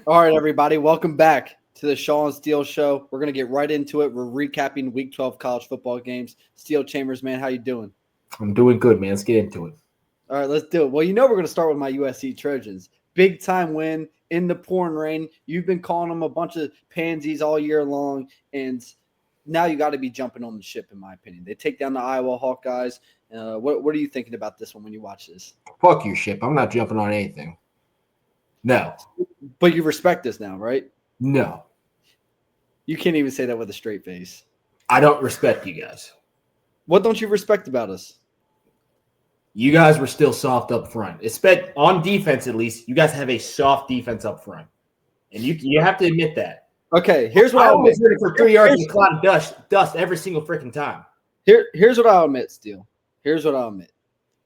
All right, everybody, welcome back to the Shaw and Steele Show. We're gonna get right into it. We're recapping Week 12 college football games. Steele Chambers, man, how you doing? I'm doing good, man. Let's get into it. All right, let's do it. Well, we're gonna start with my USC Trojans. Big time win in the pouring rain. You've been calling them a bunch of pansies all year long, and now you got to be jumping on the ship, in my opinion. They take down the Iowa Hawkeyes. What are you thinking about this one when you watch this? Fuck your ship. I'm not jumping on anything. No. But you respect this now, right? No. You can't even say that with a straight face. I don't respect you guys. What don't you respect about us? You guys were still soft up front. On defense, at least, you guys have a soft defense up front. And you have to admit that. Okay, here's what I'll admit. For 3 yards in a cloud of dust every single freaking time. Here's what I'll admit, Steele. Here's what I'll admit.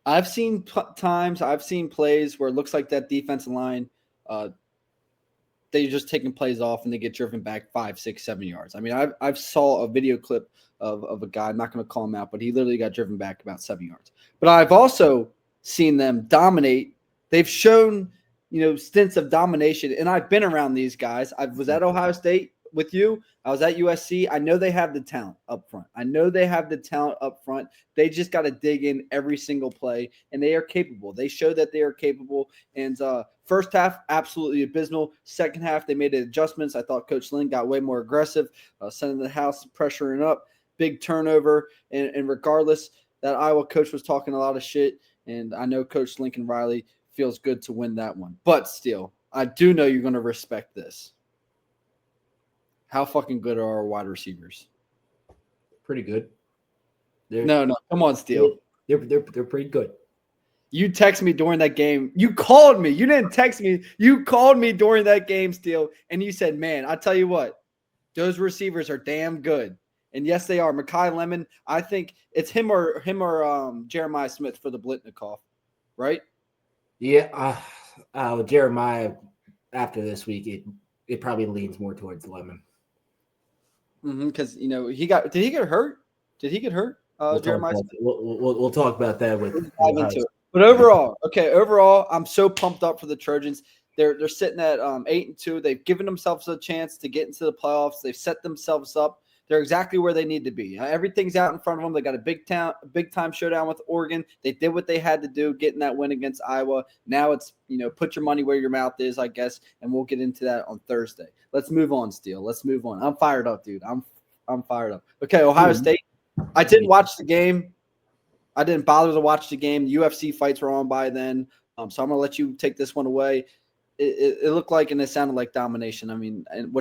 I've seen plays where it looks like that defensive line, they're just taking plays off and they get driven back 5, 6, 7 yards. I mean, I've saw a video clip of a guy, I'm not going to call him out, but he literally got driven back about 7 yards. But I've also seen them dominate. They've shown, stints of domination, and I've been around these guys. I was at Ohio State with you. I was at USC. I know they have the talent up front. They just got to dig in every single play, and they are capable. They show that they are capable. And first half, absolutely abysmal. Second half, they made adjustments. I thought Coach Lynn got way more aggressive, sending the house, pressuring up, big turnover. And regardless, that Iowa coach was talking a lot of shit, and I know Coach Lincoln Riley feels good to win that one. But still, I do know you're going to respect this. How fucking good are our wide receivers? Pretty good. No. Come on, Steele. They're pretty good. You text me during that game. You called me. You didn't text me. You called me during that game, Steele, and you said, man, I tell you what, those receivers are damn good. And yes, they are. Mekhi Lemon, I think it's him or Jeremiah Smith for the Blitnikoff, right? Yeah. Jeremiah, after this week, it probably leans more towards Lemon. Because did he get hurt? Jeremiah? We'll talk about that But overall, I'm so pumped up for the Trojans. They're sitting at 8-2. They've given themselves a chance to get into the playoffs. They've set themselves up. They're exactly where they need to be. Everything's out in front of them. They got a big time showdown with Oregon. They did what they had to do, getting that win against Iowa. Now it's, put your money where your mouth is, I guess, and we'll get into that on Thursday. Let's move on, Steele. Let's move on. I'm fired up, dude. I'm fired up. Okay, Ohio State. I didn't watch the game. I didn't bother to watch the game. The UFC fights were on by then, so I'm going to let you take this one away. It looked like, and it sounded like domination. I mean, it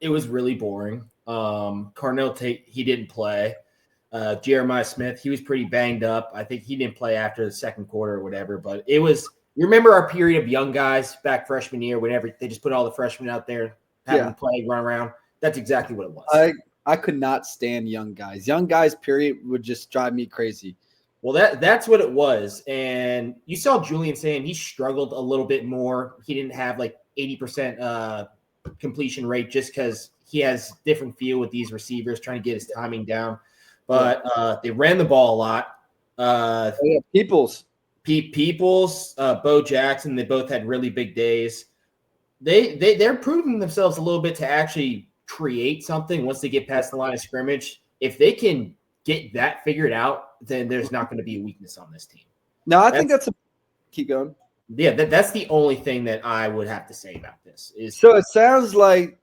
was really boring. Carnell Tate, he didn't play. Jeremiah Smith, he was pretty banged up. I think he didn't play after the second quarter or whatever. But you remember our period of young guys back freshman year, whenever they just put all the freshmen out there, have them play, run around. That's exactly what it was. I could not stand young guys. Young guys, period, would just drive me crazy. Well, that's what it was. And you saw Julian saying he struggled a little bit more. He didn't have like 80% completion rate just because he has different feel with these receivers, trying to get his timing down. But they ran the ball a lot. Peoples, Bo Jackson, they both had really big days. They're proving themselves a little bit to actually create something once they get past the line of scrimmage. If they can get that figured out, then there's not going to be a weakness on this team. No, I think keep going. Yeah, that's the only thing that I would have to say about this. So it sounds like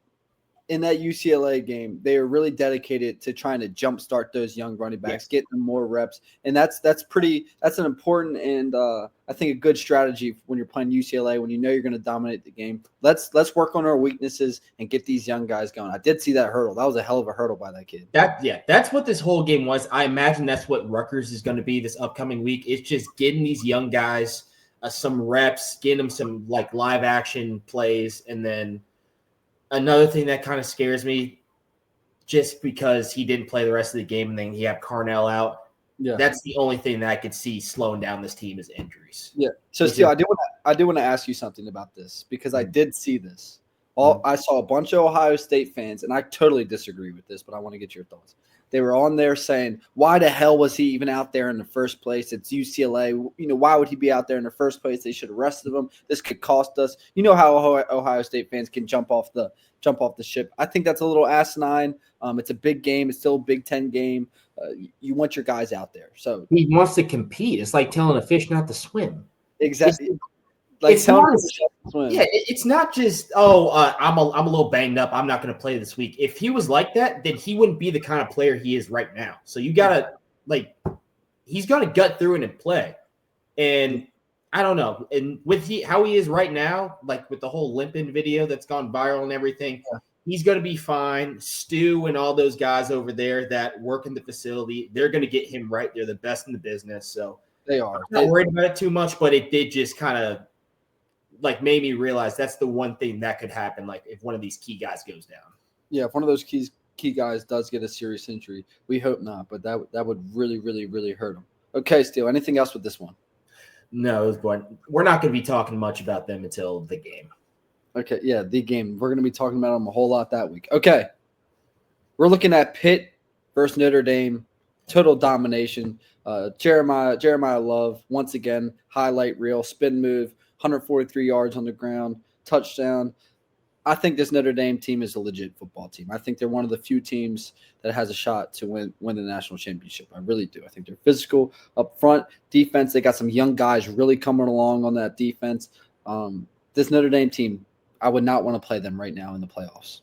in that UCLA game, they are really dedicated to trying to jumpstart those young running backs, get them more reps, and that's an important and I think a good strategy when you're playing UCLA when you know you're going to dominate the game. Let's work on our weaknesses and get these young guys going. I did see that hurdle. That was a hell of a hurdle by that kid. That's what this whole game was. I imagine that's what Rutgers is going to be this upcoming week. It's just getting these young guys some reps, getting them some like live action plays, and then another thing that kind of scares me, just because he didn't play the rest of the game and then he had Carnell out. Yeah, that's the only thing that I could see slowing down this team is injuries. Yeah. So, Steele, I do want to ask you something about this because I did see this. I saw a bunch of Ohio State fans, and I totally disagree with this, but I want to get your thoughts. They were on there saying, why the hell was he even out there in the first place? It's UCLA. Why would he be out there in the first place? They should have arrested him. This could cost us. You know how Ohio State fans can jump off the ship. I think that's a little asinine. It's a big game. It's still a Big Ten game. You want your guys out there. So he wants to compete. It's like telling a fish not to swim. Exactly. It's not just I'm a little banged up. I'm not going to play this week. If he was like that, then he wouldn't be the kind of player he is right now. So you gotta he's got to gut through it and play. And I don't know. And with how he is right now, like with the whole limping video that's gone viral and everything, he's going to be fine. Stu and all those guys over there that work in the facility, they're going to get him right. They're the best in the business. So they are. I'm not worried about it too much, but it did just kind of made me realize that's the one thing that could happen. Like if one of these key guys goes down. Yeah, if one of those key guys does get a serious injury, we hope not, but that would really, really, really hurt him. Okay, Steele, anything else with this one? No, we're not going to be talking much about them until the game. Okay, yeah, the game. We're going to be talking about them a whole lot that week. Okay, we're looking at Pitt versus Notre Dame, total domination. Jeremiah Love, once again, highlight reel, spin move, 143 yards on the ground, touchdown. I think this Notre Dame team is a legit football team. I think they're one of the few teams that has a shot to win the national championship. I really do. I think they're physical up front. Defense, they got some young guys really coming along on that defense. This Notre Dame team, I would not want to play them right now in the playoffs.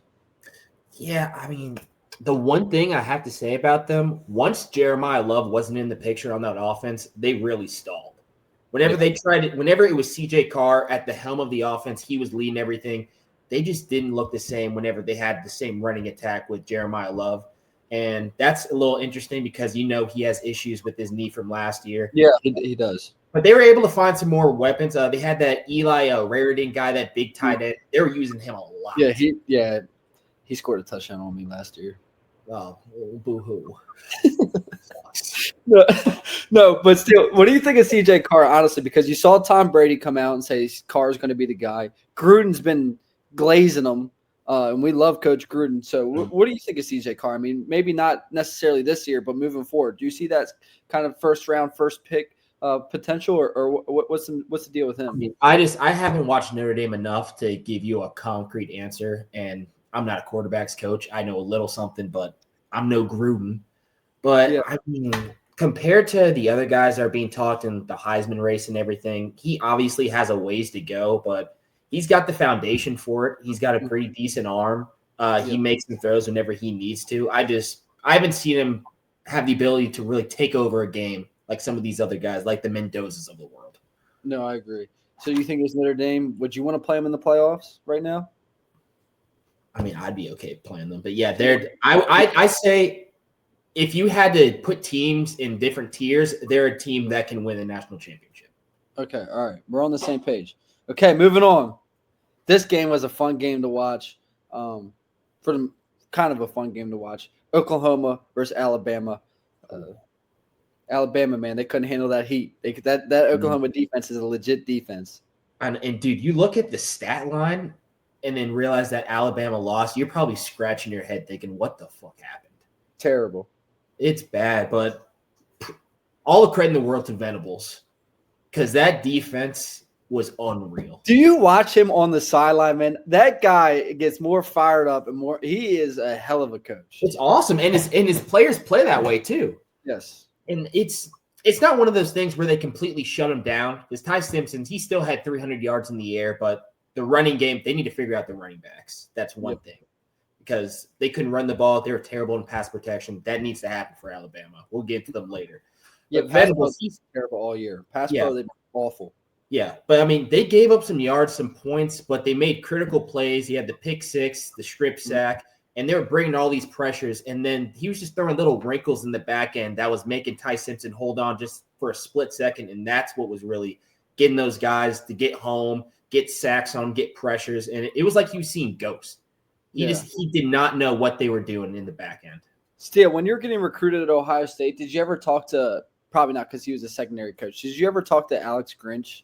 Yeah, I mean, the one thing I have to say about them, once Jeremiah Love wasn't in the picture on that offense, they really stalled. Whenever they tried it, whenever it was CJ Carr at the helm of the offense, he was leading everything. They just didn't look the same whenever they had the same running attack with Jeremiah Love. And that's a little interesting because he has issues with his knee from last year. Yeah, he does. But they were able to find some more weapons. They had that Eli Raritan guy, that big tight end. They were using him a lot. Yeah, he scored a touchdown on me last year. Oh, boo-hoo. No, but still, what do you think of CJ Carr, honestly? Because you saw Tom Brady come out and say Carr's going to be the guy. Gruden's been glazing him, and we love Coach Gruden. So what do you think of CJ Carr? I mean, maybe not necessarily this year, but moving forward, do you see that kind of first pick potential, or what's the deal with him? I mean, I haven't watched Notre Dame enough to give you a concrete answer, and I'm not a quarterback's coach. I know a little something, but I'm no Gruden. But yeah. I mean, compared to the other guys that are being talked in the Heisman race and everything, he obviously has a ways to go, but he's got the foundation for it. He's got a pretty decent arm. He makes some throws whenever he needs to. I haven't seen him have the ability to really take over a game like some of these other guys, like the Mendozas of the world. No, I agree. So you think it's Notre Dame? Would you want to play them in the playoffs right now? I mean, I'd be okay playing them, but yeah, I say if you had to put teams in different tiers, they're a team that can win a national championship. Okay, all right. We're on the same page. Okay, moving on. This game was a fun game to watch. Kind of a fun game to watch. Oklahoma versus Alabama. Alabama, man, they couldn't handle that heat. That Oklahoma defense is a legit defense. And dude, you look at the stat line and then realize that Alabama lost, you're probably scratching your head thinking, what the fuck happened? Terrible. It's bad, but all the credit in the world to Venables because that defense was unreal. Do you watch him on the sideline, man? That guy gets more fired up and more. He is a hell of a coach. It's awesome, and his players play that way too. Yes, and it's not one of those things where they completely shut him down. Because Ty Simpson, he still had 300 yards in the air, but the running game, they need to figure out the running backs. That's one thing. Because they couldn't run the ball. They were terrible in pass protection. That needs to happen for Alabama. We'll get to them later. Yeah, Venables, he's terrible all year. Pass pro, they've been awful. Yeah, but I mean, they gave up some yards, some points, but they made critical plays. He had the pick six, the strip sack, and they were bringing all these pressures. And then he was just throwing little wrinkles in the back end that was making Ty Simpson hold on just for a split second. And that's what was really getting those guys to get home, get sacks on them, get pressures. And it was like he was seeing ghosts. He did not know what they were doing in the back end. Steele, when you're getting recruited at Ohio State, did you ever talk to – probably not because he was a secondary coach. Did you ever talk to Alex Grinch?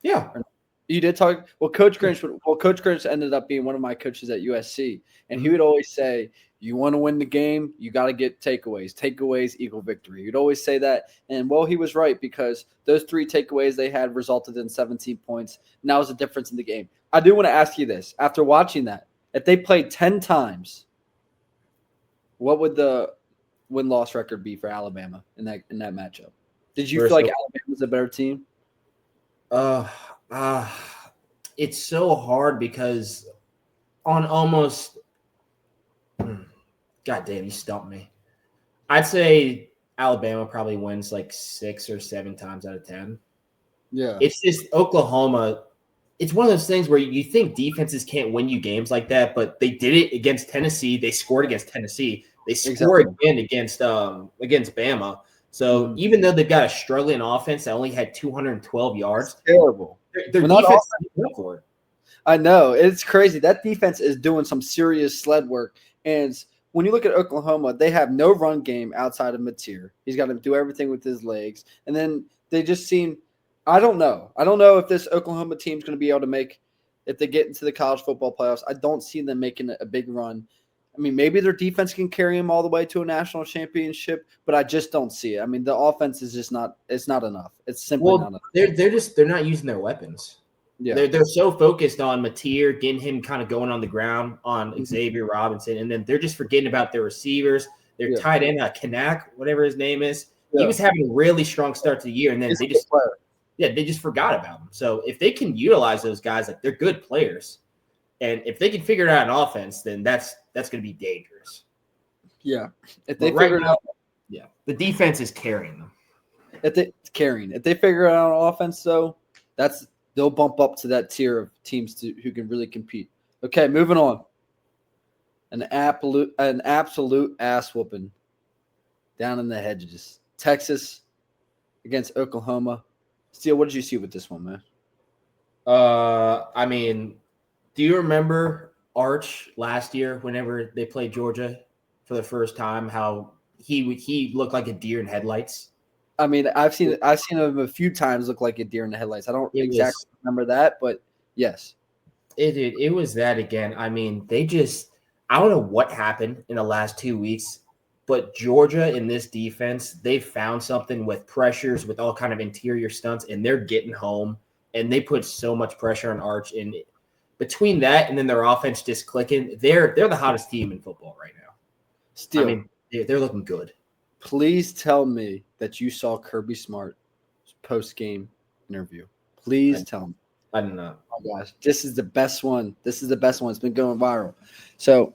Yeah. You did talk. Well, Coach Grinch ended up being one of my coaches at USC, and he would always say, "You want to win the game, you got to get takeaways. Takeaways equal victory." He'd always say that, and well, he was right because those 3 takeaways they had resulted in 17 points, and that was the difference in the game. I do want to ask you this: after watching that, if they played 10 times, what would the win-loss record be for Alabama in that matchup? Did you feel like Alabama was a better team? Uh, uh, it's so hard because on almost God damn, you stumped me. I'd say Alabama probably wins like 6 or 7 times out of 10. Yeah. It's just Oklahoma. It's one of those things where you think defenses can't win you games like that, but they did it against Tennessee. They scored against Tennessee. They scored again against Bama. So even though they've got a struggling offense that only had 212 yards, terrible. Their defense is for it. I know. It's crazy. That defense is doing some serious sled work. And when you look at Oklahoma, they have no run game outside of Mateer. He's got to do everything with his legs. And then they just seem – I don't know. I don't know if this Oklahoma team is going to be able to make – if they get into the college football playoffs. I don't see them making a big run. I mean, maybe their defense can carry them all the way to a national championship, but I just don't see it. I mean, the offense is just not – it's not enough. It's simply not enough. They're not using their weapons. Yeah. They're so focused on Mateer, getting him kind of going on the ground on Xavier Robinson, and then they're just forgetting about their receivers. Their tight end, Kanak, whatever his name is, he was having a really strong start to the year, and then they just forgot about him. So if they can utilize those guys, like they're good players, and if they can figure it out on offense, then that's going to be dangerous. Yeah, if they figure it out, the defense is carrying them. If they figure it out on offense, though, they'll bump up to that tier of teams who can really compete. Okay, moving on. An absolute ass whooping down in the hedges. Texas against Oklahoma. Steele, what did you see with this one, man? I mean, do you remember Arch last year whenever they played Georgia for the first time? How he looked like a deer in headlights. I mean, I've seen him a few times look like a deer in the headlights. I don't exactly remember that, but yes. It was that again. I mean, I don't know what happened in the last 2 weeks, but Georgia in this defense, they found something with pressures, with all kind of interior stunts, and they're getting home, and they put so much pressure on Arch. And between that and then their offense just clicking, they're the hottest team in football right now. Steele, I mean, they're looking good. Please tell me that you saw Kirby Smart's post-game interview. Please tell me. I don't know. Oh, gosh. This is the best one. It's been going viral. So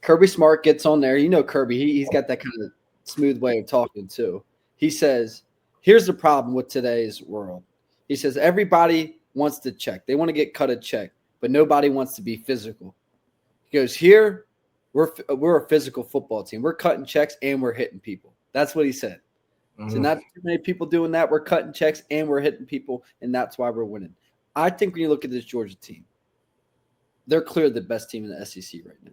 Kirby Smart gets on there. You know Kirby. He's got that kind of smooth way of talking too. He says, here's the problem with today's world. He says, everybody wants to check. They want to get cut a check, but nobody wants to be physical. He goes, here, we're a physical football team. We're cutting checks and we're hitting people. That's what he said. So not too many people doing that. We're cutting checks and we're hitting people, and that's why we're winning. I think when you look at this Georgia team, they're clearly the best team in the SEC right now.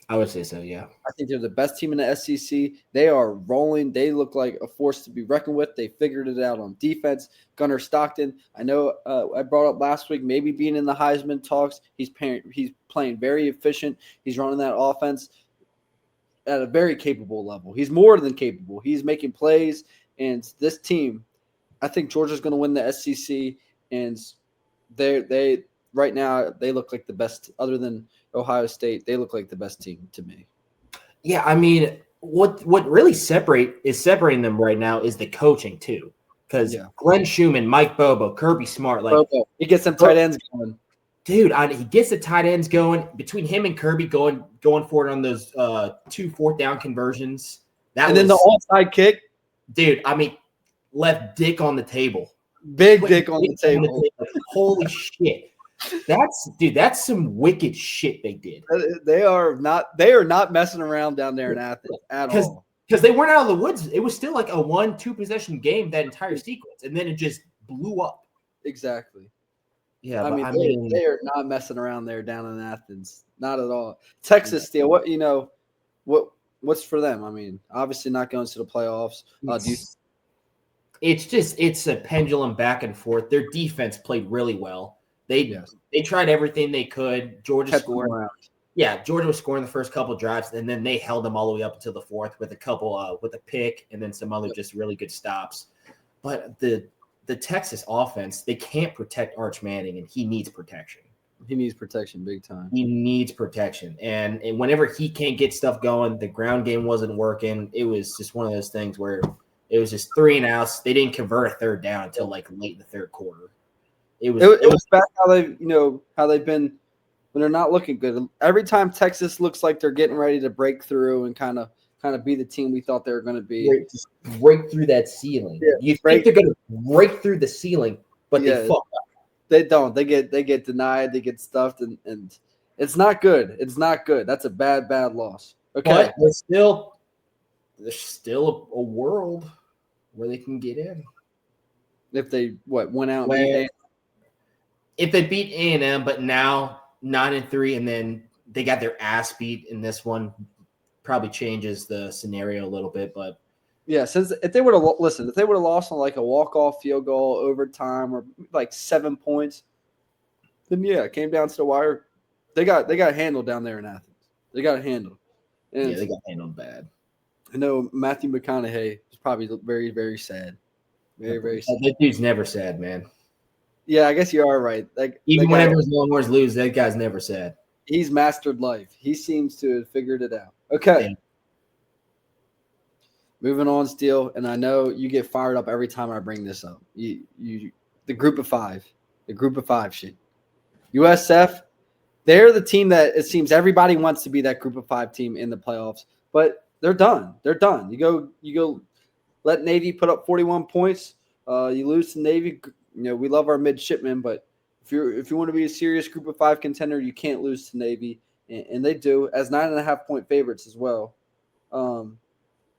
I would say so, yeah. I think they're the best team in the SEC. They are rolling. They look like a force to be reckoned with. They figured it out on defense. Gunnar Stockton, I know I brought up last week, maybe being in the Heisman talks. He's playing very efficient. He's running that offense at a very capable level. He's more than capable. He's making plays. And this team, I think Georgia's going to win the SEC. And they right now, they look like the best, other than Ohio State. They look like the best team to me. Yeah, I mean, what really separating them right now is the coaching too, because Glenn Schumann, Mike Bobo, Kirby Smart, he gets some tight ends going. Dude, he gets the tight ends going. Between him and Kirby going for it on those 2 4th-down conversions. Then the onside kick. Dude, I mean, left dick on the table. Big dick on the table. Holy shit. That's some wicked shit they did. They are not messing around down there in Athens at all. Because they weren't out of the woods. It was still like a 1-2 possession game, that entire sequence, and then it just blew up. Exactly. Yeah, I mean, they are not messing around there down in Athens. Not at all. Texas Steel, what's for them? I mean, obviously not going to the playoffs. it's a pendulum back and forth. Their defense played really well. They tried everything they could. Georgia scored. Yeah, Georgia was scoring the first couple drives, and then they held them all the way up until the fourth with with a pick and then some other just really good stops. But the Texas offense, they can't protect Arch Manning, and he needs protection. He needs protection big time. He needs protection. And whenever he can't get stuff going, the ground game wasn't working. It was just one of those things where it was just 3 and outs. They didn't convert a third down until like late in the third quarter. It was bad how they've been when they're not looking good. Every time Texas looks like they're getting ready to break through and kind of be the team we thought they were going to be. Break through that ceiling. Yeah, you think they're going to break through the ceiling, but they fuck up. They don't. They get denied. They get stuffed, and it's not good. It's not good. That's a bad loss. Okay, but there's still a world where they can get in if they went out. If they beat A&M, but now 9-3, and then they got their ass beat in this one, probably changes the scenario a little bit. But yeah, since if they would have lost on like a walk-off field goal, overtime, or like 7 points, then yeah, it came down to the wire. They got handled down there in Athens. They got handled. And they got handled bad. I know Matthew McConaughey was probably very, very sad. Very, very sad. That dude's never sad, man. Yeah, I guess you are right. Like even whenever his Longhorns lose, that guy's never sad. He's mastered life. He seems to have figured it out. Okay. Yeah. Moving on, Steele, and I know you get fired up every time I bring this up. The group of five shit. USF, they're the team that it seems everybody wants to be that group of 5 team in the playoffs, but they're done. They're done. You go let Navy put up 41 points. You lose to Navy. We love our midshipmen, but if you want to be a serious group of 5 contender, you can't lose to Navy, and they do as 9.5-point favorites as well.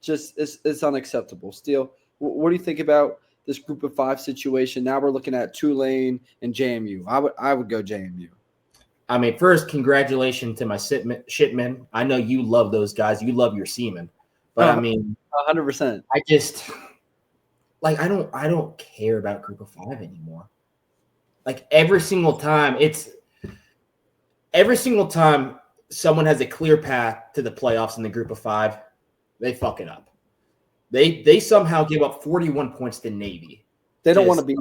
It's unacceptable. Steele, what do you think about this group of 5 situation? Now we're looking at Tulane and JMU. I would go JMU. I mean, first, congratulations to my shipmen. I know you love those guys. You love your seamen, but I mean, 100%. I just I don't care about group of 5 anymore. Like every single time someone has a clear path to the playoffs in the group of 5, they fuck it up. They somehow give up 41 points to Navy. They don't want to be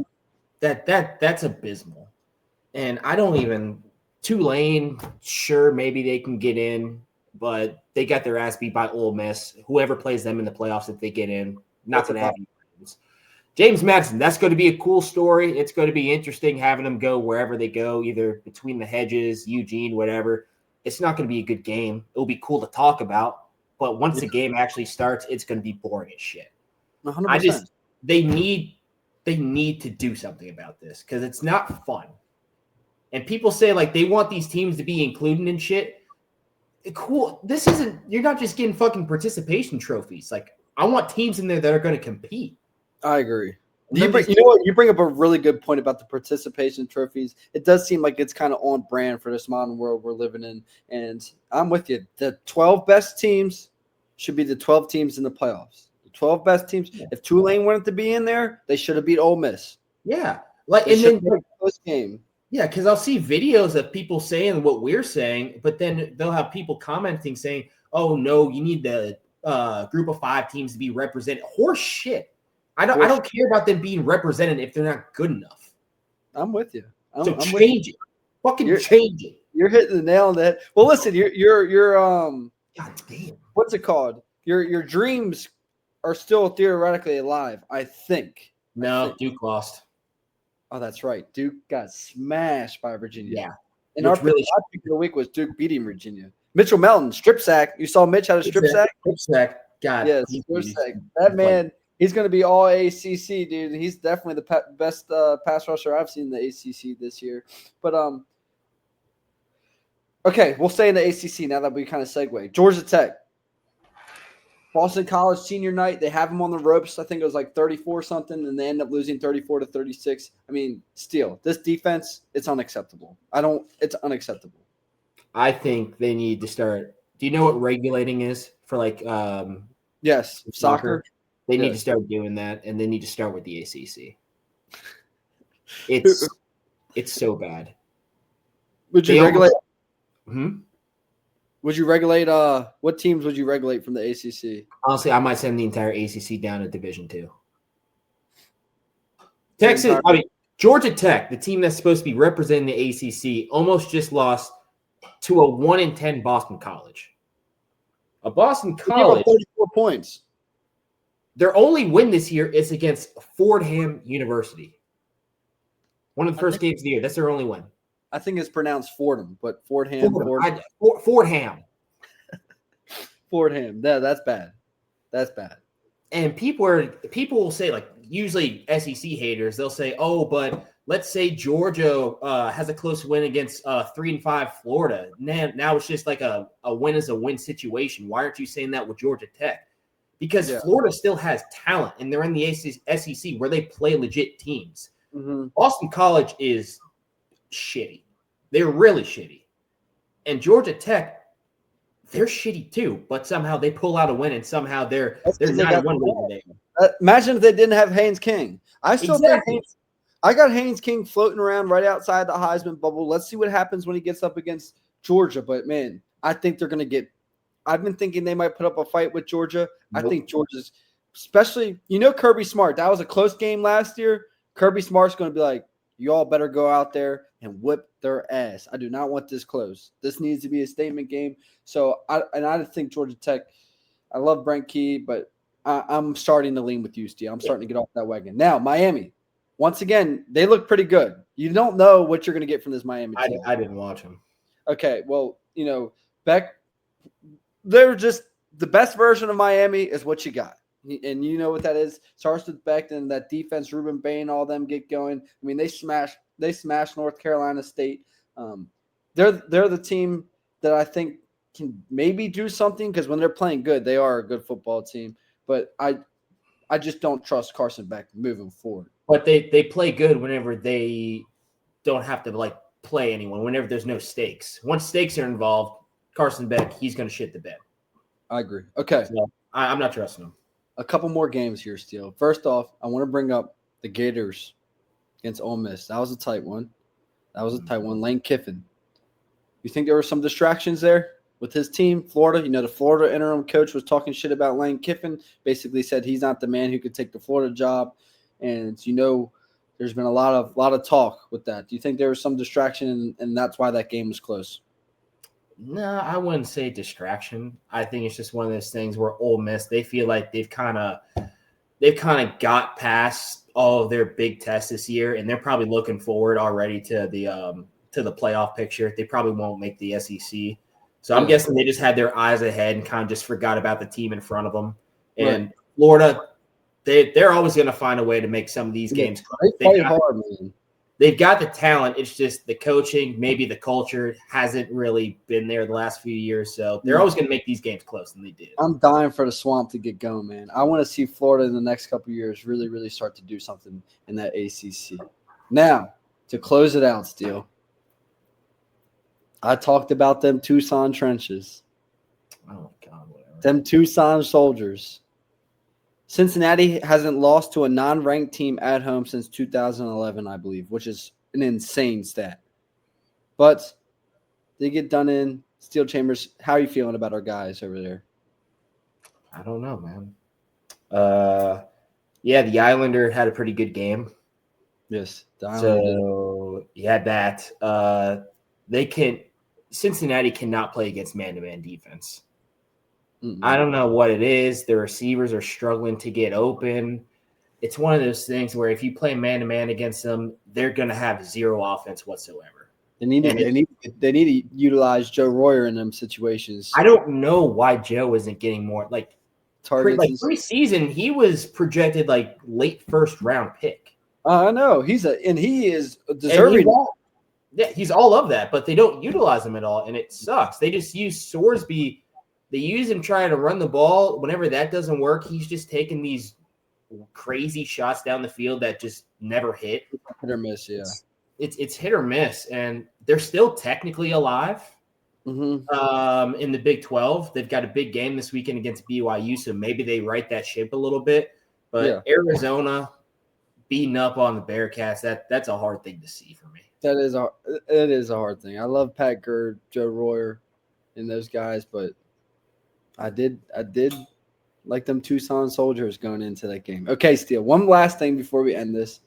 that's abysmal. And I don't even Tulane, sure, maybe they can get in, but they got their ass beat by Ole Miss. Whoever plays them in the playoffs, if they get in, not going to have any problems. James Madison, that's going to be a cool story. It's going to be interesting having them go wherever they go, either between the hedges, Eugene, whatever. It's not going to be a good game. It'll be cool to talk about, but once the game actually starts, it's going to be boring as shit. 100%. They need to do something about this because it's not fun. And people say like they want these teams to be included in shit. Cool. You're not just getting fucking participation trophies. Like I want teams in there that are going to compete. I agree. You know what? You bring up a really good point about the participation trophies. It does seem like it's kind of on brand for this modern world we're living in. And I'm with you. The 12 best teams should be the 12 teams in the playoffs. The 12 best teams. Yeah. If Tulane wanted to be in there, they should have beat Ole Miss. Yeah. Close game. Yeah, because I'll see videos of people saying what we're saying, but then they'll have people commenting saying, oh, no, you need the group of 5 teams to be represented. Horse shit. I don't care about them being represented if they're not good enough. I'm with you. Change it. Fucking change it. You're hitting the nail on the head. Well, listen, you're God damn. What's it called? Your dreams are still theoretically alive, I think. No, Duke lost. Oh, that's right. Duke got smashed by Virginia. Yeah. And our pick of the week was Duke beating Virginia. Mitchell Melton, strip sack. You saw Mitch had a strip sack? Strip sack. God. Yes, strip sack. That man, he's going to be all ACC, dude. He's definitely the best pass rusher I've seen in the ACC this year. But, okay, we'll stay in the ACC now that we kind of segue. Georgia Tech. Boston College senior night, they have him on the ropes. I think it was like 34-something, and they end up losing 34-36. I mean, Steele, this defense, it's unacceptable. It's unacceptable. I think they need to start. Do you know what regulating is for like yes, soccer? They need Yeah. to start doing that, and they need to start with the ACC. It's so bad. Would you They regulate? Would you regulate? What teams would you regulate from the ACC? Honestly, I might send the entire ACC down to Division II. The Texas, entire- I mean, Georgia Tech, the team that's supposed to be representing the ACC, almost just lost to a 1-10 Boston College. A Boston They gave up College, 34 points. their only win this year is against Fordham University. One of the first games of the year. That's their only win. I think it's pronounced Fordham, but Fordham. Fordham. Fordham. Yeah, that's bad. That's bad. And people will say, like, usually SEC haters, they'll say, oh, but let's say Georgia has a close win against 3-5 Florida. Now it's just like a win is a win situation. Why aren't you saying that with Georgia Tech? Because Florida still has talent, and they're in the SEC where they play legit teams. Mm-hmm. Boston College is shitty. They're really shitty. And Georgia Tech, they're shitty too, but somehow they pull out a win, and somehow they're 9-1 there. Imagine if they didn't have Haynes King. I still think I got Haynes King floating around right outside the Heisman bubble. Let's see what happens when he gets up against Georgia. But man, I think they're going to get. I've been thinking they might put up a fight with Georgia. Nope. I think Georgia's, especially Kirby Smart. That was a close game last year. Kirby Smart's going to be like, you all better go out there and whip their ass. I do not want this close. This needs to be a statement game. So I think Georgia Tech. I love Brent Key, but I'm starting to lean with you, Steele. I'm starting to get off that wagon. Now, Miami, once again, they look pretty good. You don't know what you're going to get from this Miami team. I didn't watch them. Okay, well, Beck, they're just the best version of Miami is what you got. And you know what that is. Starts with Beck and that defense, Ruben Bain, all them get going. I mean, they smashed North Carolina State. They're the team that I think can maybe do something because when they're playing good, they are a good football team. But I just don't trust Carson Beck moving forward. But they play good whenever they don't have to play anyone. Whenever there's no stakes. Once stakes are involved, Carson Beck, he's going to shit the bed. I agree. Okay, so I'm not trusting him. A couple more games here, Steele. First off, I want to bring up the Gators against Ole Miss. That was a tight one. Lane Kiffin. You think there were some distractions there with his team, Florida? The Florida interim coach was talking shit about Lane Kiffin, basically said he's not the man who could take the Florida job. And, there's been a lot of talk with that. Do you think there was some distraction and that's why that game was close? No, I wouldn't say distraction. I think it's just one of those things where Ole Miss, they feel like they've kind of got past all of their big tests this year, and they're probably looking forward already to the playoff picture. They probably won't make the SEC. So I'm guessing they just had their eyes ahead and kind of just forgot about the team in front of them. And Florida, they're always going to find a way to make some of these games close. They play hard, man. They've got the talent. It's just the coaching, maybe the culture hasn't really been there the last few years. So they're always going to make these games close, and they did. I'm dying for the Swamp to get going, man. I want to see Florida in the next couple of years really, really start to do something in that ACC. Now, to close it out, Steele, I talked about them Tucson trenches. Oh, God, whatever. Them Tucson soldiers. Cincinnati hasn't lost to a non-ranked team at home since 2011, I believe, which is an insane stat. But they get done in. Steel Chambers, how are you feeling about our guys over there? I don't know, man. The Islander had a pretty good game. Yes. So you had that. Cincinnati cannot play against man-to-man defense. I don't know what it is. The receivers are struggling to get open. It's one of those things where if you play man-to-man against them, they're going to have zero offense whatsoever. They need to utilize Joe Royer in them situations. I don't know why Joe isn't getting more targets. Preseason, he was projected late first round pick. I know he is deserving. He's all of that, but they don't utilize him at all, and it sucks. They just use Sorsby. They use him trying to run the ball. Whenever that doesn't work, he's just taking these crazy shots down the field that just never hit. Hit or miss, yeah. It's hit or miss, and they're still technically alive. In the Big 12. They've got a big game this weekend against BYU, so maybe they right that ship a little bit. But Arizona beating up on the Bearcats, that's a hard thing to see for me. It is a hard thing. I love Pat Gerd, Joe Royer, and those guys, but I did like them Tucson Soldiers going into that game. Okay, Steele, one last thing before we end this.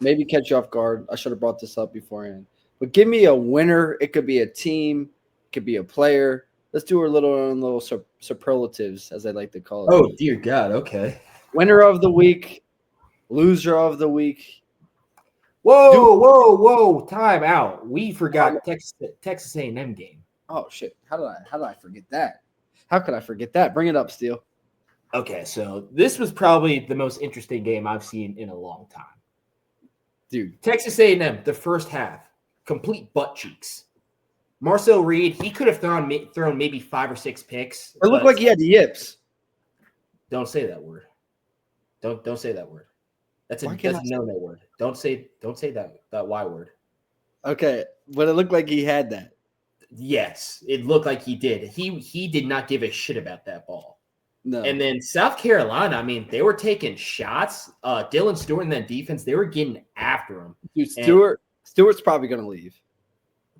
Maybe catch you off guard. I should have brought this up beforehand. But give me a winner. It could be a team. It could be a player. Let's do our little superlatives, as I like to call it. Oh, dear God. Okay. Winner of the week. Loser of the week. Whoa. Time out. We forgot Texas A&M game. Oh, shit. How did I forget that? How could I forget that? Bring it up, Steele. Okay, so this was probably the most interesting game I've seen in a long time. Dude. Texas A&M, the first half, complete butt cheeks. Marcel Reed, he could have thrown maybe 5 or 6 picks. It looked like he had the yips. Don't say that word. Don't say that word. That's a no word. Don't say that Y word. Okay, but it looked like he had that. Yes, it looked like he did. He did not give a shit about that ball. No. And then South Carolina, I mean, they were taking shots. Dylan Stewart and that defense, they were getting after him. Dude, Stewart's probably going to leave.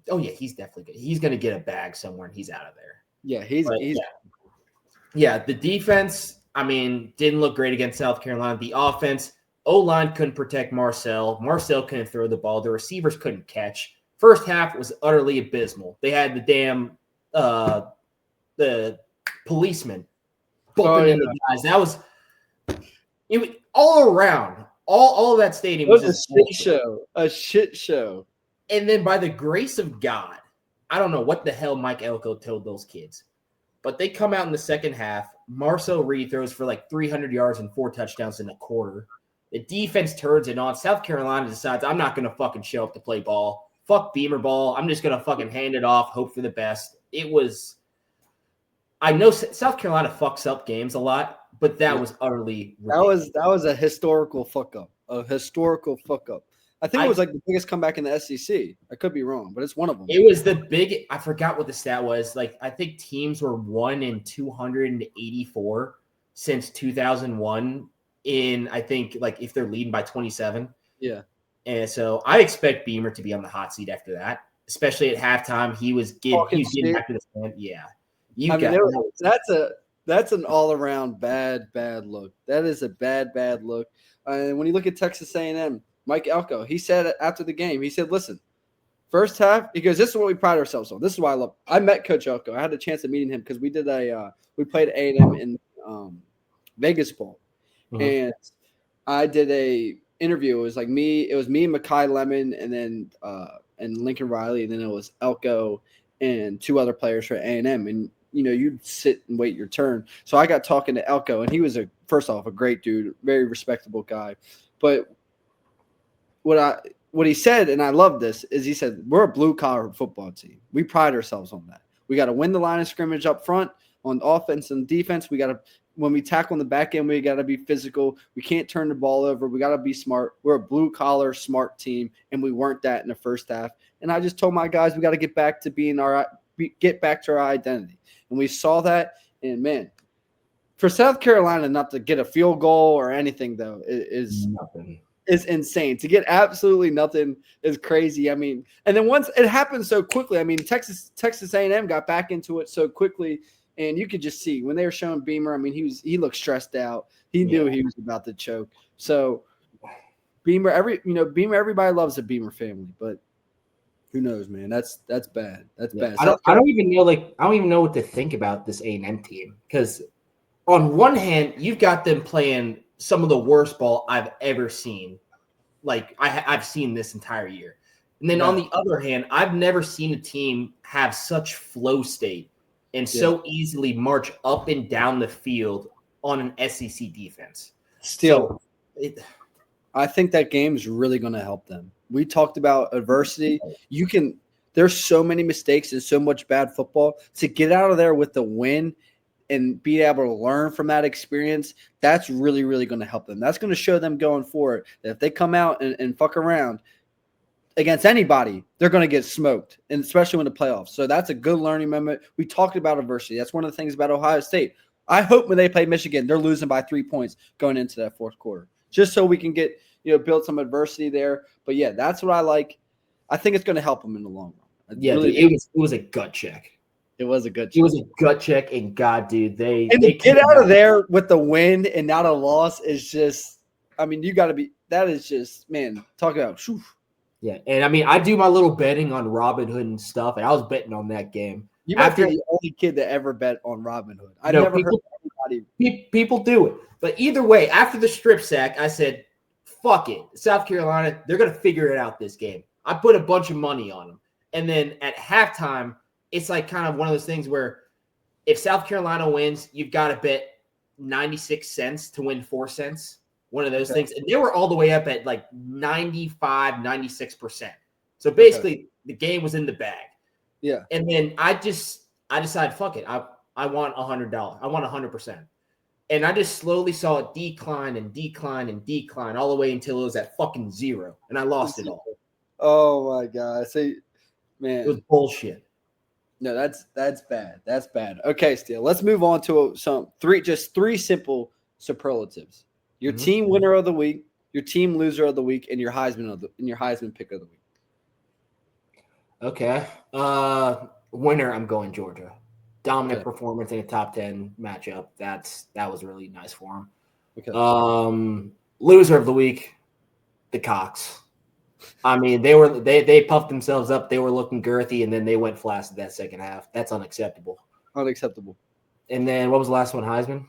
Oh, yeah, he's definitely good. He's going to get a bag somewhere, and he's out of there. Yeah, Yeah, the defense, I mean, didn't look great against South Carolina. The offense, O-line couldn't protect Marcel. Marcel couldn't throw the ball. The receivers couldn't catch. First half was utterly abysmal. They had the damn the policeman bumping into the guys. That was all around. All of that stadium was a shit show. And then by the grace of God, I don't know what the hell Mike Elko told those kids, but they come out in the second half. Marcel Reed throws for like 300 yards and 4 touchdowns in a quarter. The defense turns it on. South Carolina decides, I'm not going to fucking show up to play ball. Fuck Beamer ball. I'm just going to fucking hand it off, hope for the best. It was – I know South Carolina fucks up games a lot, but that was utterly ridiculous. That was a historical fuck-up. A historical fuck-up. I think it was like the biggest comeback in the SEC. I could be wrong, but it's one of them. It was the big – I forgot what the stat was. Like, I think teams were 1 in 284 since 2001 in, I think, like, if they're leading by 27. Yeah. And so I expect Beamer to be on the hot seat after that, especially at halftime. He was getting back to the stand. Yeah. That's an all-around bad look. That is a bad look. And when you look at Texas A&M, Mike Elko, he said after the game, he said, listen, first half, he goes, this is what we pride ourselves on. This is why I love – I met Coach Elko. I had a chance of meeting him because we did we played A&M in Vegas Bowl. Mm-hmm. And I did a interview. It was me and Mekhi Lemon and then and Lincoln Riley, and then it was Elko and 2 other players for A&M. And, you'd sit and wait your turn. So I got talking to Elko, and he was first off, a great dude, very respectable guy. But what he said, and I love this, is he said, we're a blue-collar football team. We pride ourselves on that. We got to win the line of scrimmage up front on offense and defense. We got to, when we tackle on the back end, we got to be physical. We can't turn the ball over. We got to be smart. We're a blue-collar, smart team, and we weren't that in the first half. And I just told my guys we got to get back to our identity. And we saw that, and, man, for South Carolina not to get a field goal or anything, though, is nothing. Is insane. To get absolutely nothing is crazy. I mean, and then once it happened so quickly, I mean, Texas A&M got back into it so quickly, and you could just see when they were showing Beamer, I mean, he looked stressed out. He knew he was about to choke. So Beamer, everybody loves the Beamer family, but who knows, man? That's bad. That's bad. I don't even know what to think about this A&M team, because on one hand, you've got them playing some of the worst ball I've ever seen. Like I've seen this entire year. And then on the other hand, I've never seen a team have such flow state and so easily march up and down the field on an SEC defense. Still, I think that game is really going to help them. We talked about adversity. There's so many mistakes and so much bad football. To get out of there with the win and be able to learn from that experience, that's really, really going to help them. That's going to show them going forward that if they come out and fuck around, against anybody, they're going to get smoked, and especially in the playoffs. So that's a good learning moment. We talked about adversity. That's one of the things about Ohio State. I hope when they play Michigan, they're losing by 3 points going into that fourth quarter, just so we can get build some adversity there. But yeah, that's what I like. I think it's going to help them in the long run. Yeah, dude, it was a gut check. It was a good check. It was a gut check, and God, dude, they get out of there with the win and not a loss is just. I mean, you got to be. That is just, man. Talk about. Whew. Yeah, and I mean, I do my little betting on Robin Hood and stuff, and I was betting on that game. You might be the only kid that ever bet on Robin Hood. I've never heard anybody. People do it, but either way, after the strip sack, I said, "Fuck it, South Carolina. They're gonna figure it out this game." I put a bunch of money on them, and then at halftime, it's like kind of one of those things where if South Carolina wins, you've got to bet 96 cents to win 4 cents. One of those things. And they were all the way up at like 95, 96%. So basically the game was in the bag. Yeah. And then I decided, fuck it. I want $100. I want 100%. And I just slowly saw it decline and decline and decline all the way until it was at fucking 0. And I lost it all. Oh my God. See, man. It was bullshit. No, that's bad. That's bad. Okay, Steele. Let's move on to three simple superlatives. Your team winner of the week, your team loser of the week, and your Heisman pick of the week. Okay. Winner, I'm going Georgia. Dominant performance in a top 10 matchup. That was really nice for him. Okay. Loser of the week, the Cox. I mean, they puffed themselves up. They were looking girthy, and then they went flaccid that second half. That's unacceptable. Unacceptable. And then what was the last one? Heisman.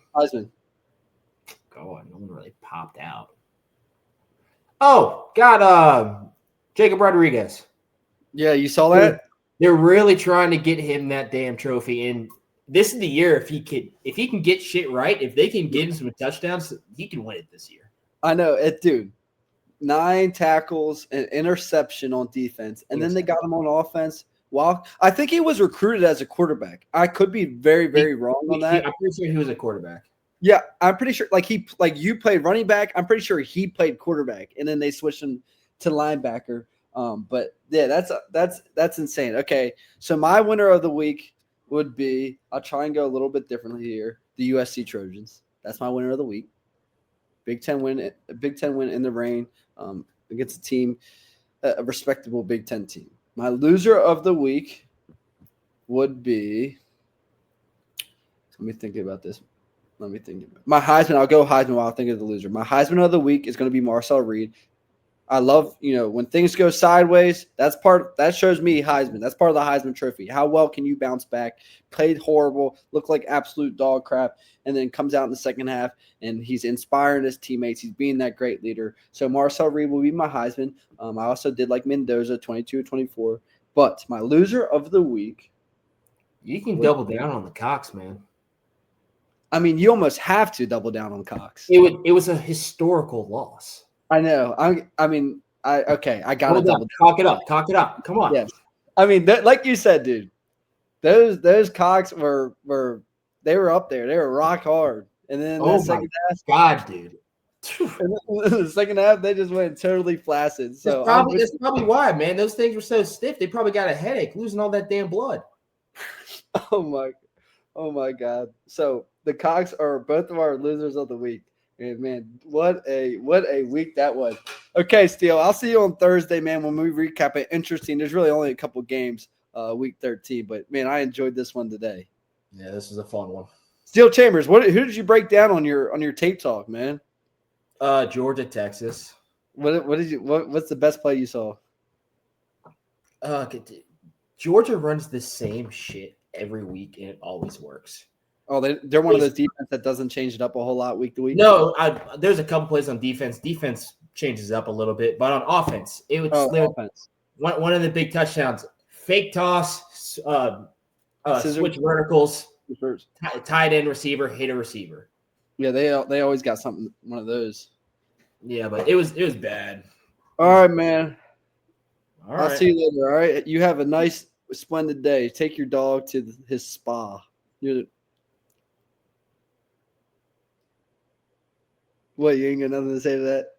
God, no one really popped out. Oh, got Jacob Rodriguez. Yeah, you saw that? They're really trying to get him that damn trophy. And this is the year if he can get shit right, if they can get him some touchdowns, he can win it this year. I know it, dude. 9 tackles, an interception on defense, and then they got him on offense. Well, I think he was recruited as a quarterback. I could be very, very wrong on that. I'm pretty sure he was a quarterback. Yeah, I'm pretty sure. Like you played running back. I'm pretty sure he played quarterback, and then they switched him to linebacker. But yeah, that's insane. Okay, so my winner of the week would be. I'll try and go a little bit differently here. The USC Trojans. That's my winner of the week. Big Ten win in the rain against a respectable Big Ten team. My loser of the week would be. Let me think about this. My Heisman. I'll go Heisman while I think of the loser. My Heisman of the week is going to be Marcel Reed. I love, when things go sideways, that shows me Heisman. That's part of the Heisman Trophy. How well can you bounce back? Played horrible, looked like absolute dog crap, and then comes out in the second half, and he's inspiring his teammates. He's being that great leader. So Marcel Reed will be my Heisman. I also did like Mendoza, 22-24. But my loser of the week. You can double down on the Cox, man. I mean, you almost have to double down on Cox. It was a historical loss. I know. I got to double down. Talk it up. Come on. Yes. I mean, like you said, dude, those Cox were they were up there. They were rock hard. And then the second half. God, dude. The second half, they just went totally flaccid. So that's probably why, man. Those things were so stiff. They probably got a headache losing all that damn blood. Oh my God. So the Cox are both of our losers of the week. And man, what a week that was. Okay, Steele, I'll see you on Thursday, man, when we recap it. Interesting. There's really only a couple games, week 13, but man, I enjoyed this one today. Yeah, this is a fun one. Steele Chambers, who did you break down on your tape talk, man? Georgia, Texas. What's the best play you saw? Georgia runs the same shit every week, and it always works. Oh, they're one of those defense that doesn't change it up a whole lot week to week? No, there's a couple plays on defense. Defense changes up a little bit, but on offense, it was offense. One of the big touchdowns. Fake toss, switch verticals, tight end receiver, hit a receiver. Yeah, they always got one of those. Yeah, but it was bad. All right, man. All right. I'll see you later. All right. You have a nice, splendid day. Take your dog to his spa. What, you ain't got nothing to say to that?